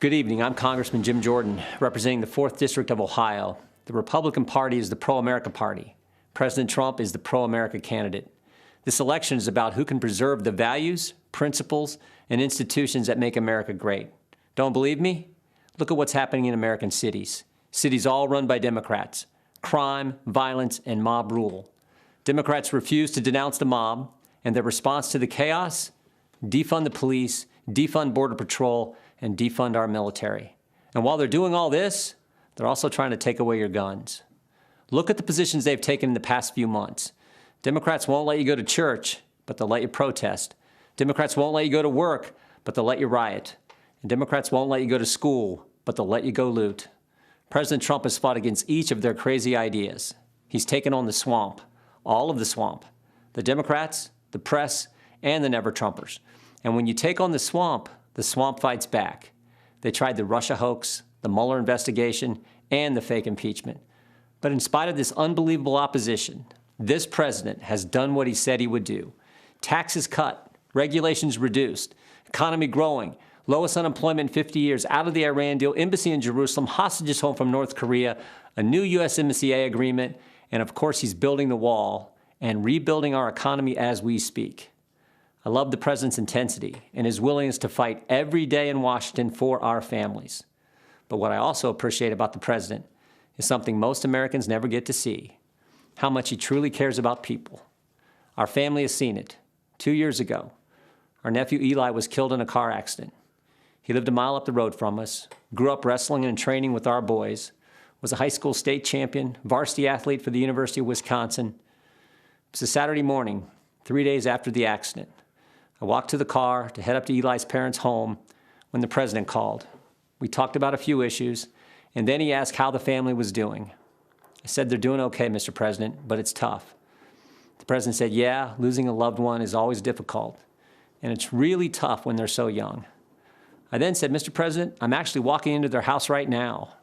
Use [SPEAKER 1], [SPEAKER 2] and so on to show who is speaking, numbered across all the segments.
[SPEAKER 1] Good evening. I'm Congressman Jim Jordan, representing the 4th District of Ohio. The Republican Party is the pro-America party. President Trump is the pro-America candidate. This election is about who can preserve the values, principles, and institutions that make America great. Don't believe me? Look at what's happening in American cities. Cities all run by Democrats. Crime, violence, and mob rule. Democrats refuse to denounce the mob, and their response to the chaos? Defund the police, defund Border Patrol, and defund our military. And while they're doing all this, they're also trying to take away your guns. Look at the positions they've taken in the past few months. Democrats won't let you go to church, but they'll let you protest. Democrats won't let you go to work, but they'll let you riot. And Democrats won't let you go to school, but they'll let you go loot. President Trump has fought against each of their crazy ideas. He's taken on the swamp, all of the swamp, the Democrats, the press, and the never-Trumpers. And when you take on the swamp fights back. They tried the Russia hoax, the Mueller investigation, and the fake impeachment. But in spite of this unbelievable opposition, this president has done what he said he would do. Taxes cut, regulations reduced, economy growing, lowest unemployment in 50 years, out of the Iran deal, embassy in Jerusalem, hostages home from North Korea, a new USMCA agreement, and of course he's building the wall and rebuilding our economy as we speak. I love the president's intensity and his willingness to fight every day in Washington for our families. But what I also appreciate about the president is something most Americans never get to see, how much he truly cares about people. Our family has seen it. 2 years ago, our nephew Eli was killed in a car accident. He lived a mile up the road from us, grew up wrestling and training with our boys, was a high school state champion, varsity athlete for the University of Wisconsin. It was a Saturday morning, 3 days after the accident. I walked to the car to head up to Eli's parents' home when the president called. We talked about a few issues, and then he asked how the family was doing. I said, "They're doing okay, Mr. President, but it's tough." The president said, "Yeah, losing a loved one is always difficult, and it's really tough when they're so young." I then said, "Mr. President, I'm actually walking into their house right now.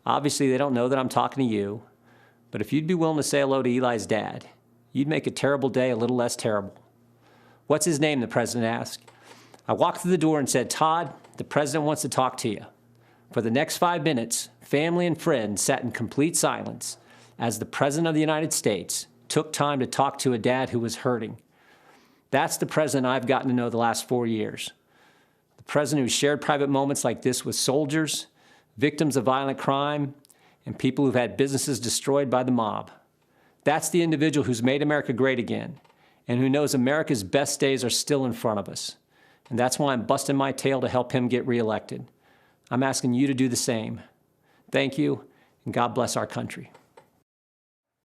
[SPEAKER 1] Obviously, they don't know that I'm talking to you, but if you'd be willing to say hello to Eli's dad, you'd make a terrible day a little less terrible." "What's his name?" the president asked. I walked through the door and said, "Todd, the president wants to talk to you." For the next 5 minutes, family and friends sat in complete silence as the president of the United States took time to talk to a dad who was hurting. That's the president I've gotten to know the last 4 years. The president who shared private moments like this with soldiers, victims of violent crime, and people who've had businesses destroyed by the mob. That's the individual who's made America great again, and who knows America's best days are still in front of us. And that's why I'm busting my tail to help him get reelected. I'm asking you to do the same. Thank you, and God bless our country.